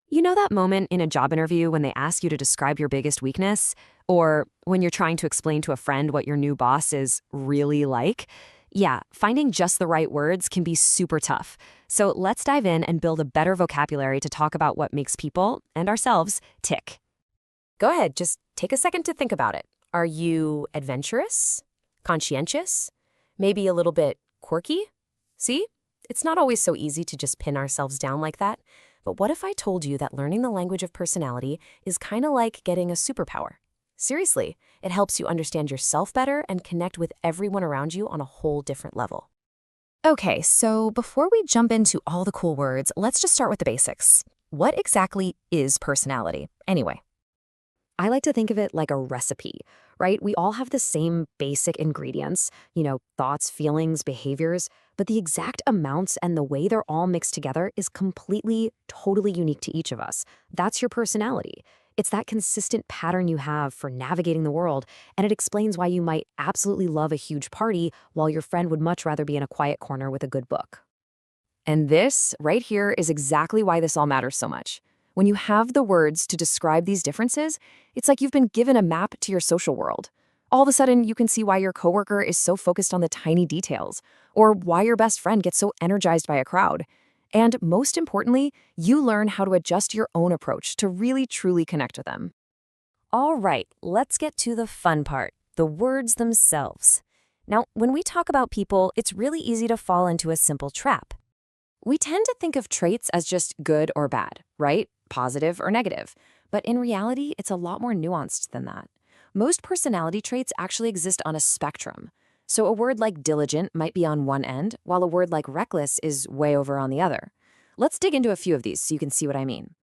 You know that moment in a job interview when they ask you to describe your biggest weakness? Or when you're trying to explain to a friend what your new boss is really like? Yeah, finding just the right words can be super tough. So let's dive in and build a better vocabulary to talk about what makes people and ourselves tick. Go ahead, just take a second to think about it. Are you adventurous? Conscientious? Maybe a little bit quirky? See? It's not always so easy to just pin ourselves down like that. But what if I told you that learning the language of personality is kind of like getting a superpower? Seriously, it helps you understand yourself better and connect with everyone around you on a whole different level. Okay, so before we jump into all the cool words, let's just start with the basics. What exactly is personality, anyway? I like to think of it like a recipe, right? We all have the same basic ingredients, thoughts, feelings, behaviors, but the exact amounts and the way they're all mixed together is completely, totally unique to each of us. That's your personality. It's that consistent pattern you have for navigating the world, and it explains why you might absolutely love a huge party while your friend would much rather be in a quiet corner with a good book. And this, right here, is exactly why this all matters so much. When you have the words to describe these differences, it's like you've been given a map to your social world. All of a sudden, you can see why your coworker is so focused on the tiny details, or why your best friend gets so energized by a crowd. And most importantly, you learn how to adjust your own approach to really truly connect with them. All right, let's get to the fun part, the words themselves. Now, when we talk about people, it's really easy to fall into a simple trap. We tend to think of traits as just good or bad, right? Positive or negative. But in reality, it's a lot more nuanced than that. Most personality traits actually exist on a spectrum. So a word like diligent might be on one end, while a word like reckless is way over on the other. Let's dig into a few of these so you can see what I mean.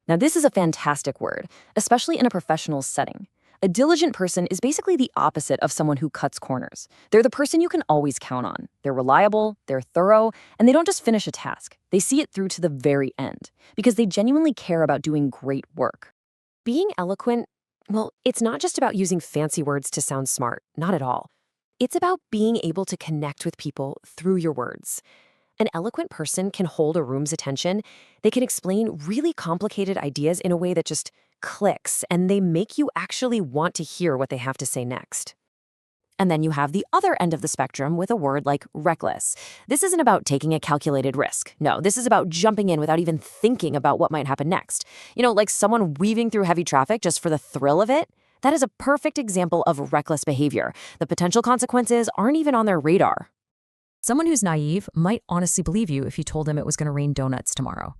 Now, this is a fantastic word, especially in a professional setting. A diligent person is basically the opposite of someone who cuts corners. They're the person you can always count on. They're reliable, they're thorough, and they don't just finish a task. They see it through to the very end because they genuinely care about doing great work. Being eloquent, well, it's not just about using fancy words to sound smart, not at all. It's about being able to connect with people through your words. An eloquent person can hold a room's attention. They can explain really complicated ideas in a way that just clicks, and they make you actually want to hear what they have to say next. And then you have the other end of the spectrum with a word like reckless. This isn't about taking a calculated risk. No, this is about jumping in without even thinking about what might happen next. Like someone weaving through heavy traffic just for the thrill of it. That is a perfect example of reckless behavior. The potential consequences aren't even on their radar. Someone who's naive might honestly believe you if you told them it was going to rain donuts tomorrow.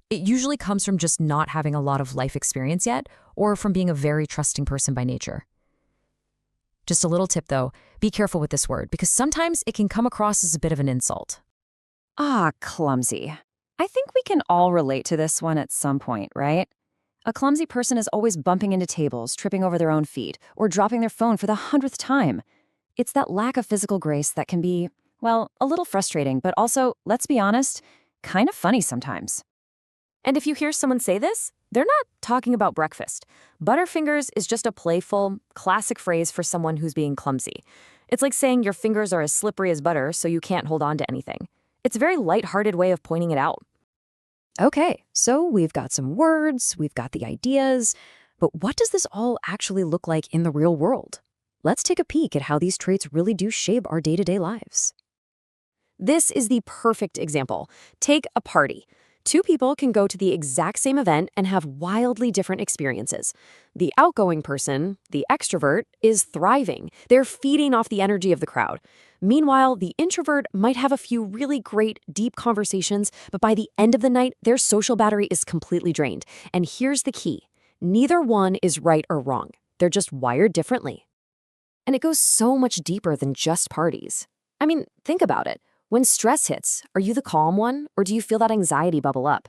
It usually comes from just not having a lot of life experience yet, or from being a very trusting person by nature. Just a little tip though, be careful with this word because sometimes it can come across as a bit of an insult. Clumsy. I think we can all relate to this one at some point, right? A clumsy person is always bumping into tables, tripping over their own feet, or dropping their phone for the 100th time. It's that lack of physical grace that can be, well, a little frustrating, but also, let's be honest, kind of funny sometimes. And if you hear someone say this, they're not talking about breakfast. Butterfingers is just a playful, classic phrase for someone who's being clumsy. It's like saying your fingers are as slippery as butter, so you can't hold on to anything. It's a very lighthearted way of pointing it out. Okay, so we've got some words, we've got the ideas, but what does this all actually look like in the real world? Let's take a peek at how these traits really do shape our day-to-day lives. This is the perfect example. Take a party. Two people can go to the exact same event and have wildly different experiences. The outgoing person, the extrovert, is thriving. They're feeding off the energy of the crowd. Meanwhile, the introvert might have a few really great, deep conversations, but by the end of the night, their social battery is completely drained. And here's the key. Neither one is right or wrong. They're just wired differently. And it goes so much deeper than just parties. I mean, think about it. When stress hits, are you the calm one, or do you feel that anxiety bubble up?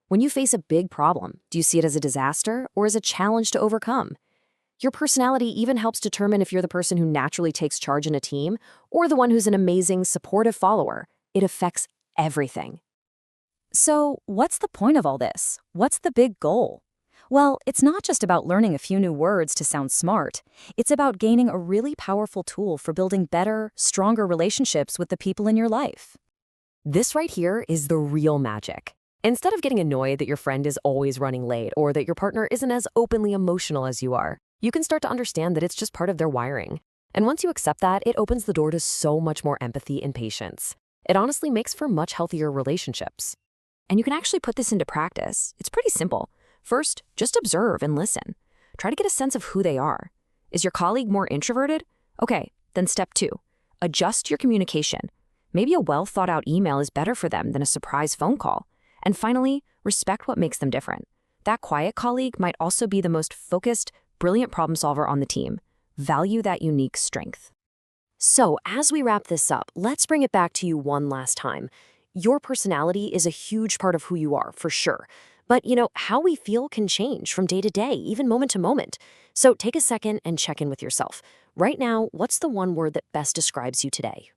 When you face a big problem, do you see it as a disaster or as a challenge to overcome? Your personality even helps determine if you're the person who naturally takes charge in a team or the one who's an amazing, supportive follower. It affects everything. So, what's the point of all this? What's the big goal? Well, it's not just about learning a few new words to sound smart. It's about gaining a really powerful tool for building better, stronger relationships with the people in your life. This right here is the real magic. Instead of getting annoyed that your friend is always running late or that your partner isn't as openly emotional as you are, you can start to understand that it's just part of their wiring. And once you accept that, it opens the door to so much more empathy and patience. It honestly makes for much healthier relationships. And you can actually put this into practice. It's pretty simple. First, just observe and listen. Try to get a sense of who they are. Is your colleague more introverted? Okay, then step 2. Adjust your communication. Maybe a well-thought-out email is better for them than a surprise phone call. And finally, respect what makes them different. That quiet colleague might also be the most focused, brilliant problem solver on the team. Value that unique strength. So, as we wrap this up, let's bring it back to you one last time. Your personality is a huge part of who you are, for sure. But, how we feel can change from day to day, even moment to moment. So take a second and check in with yourself. Right now, what's the one word that best describes you today?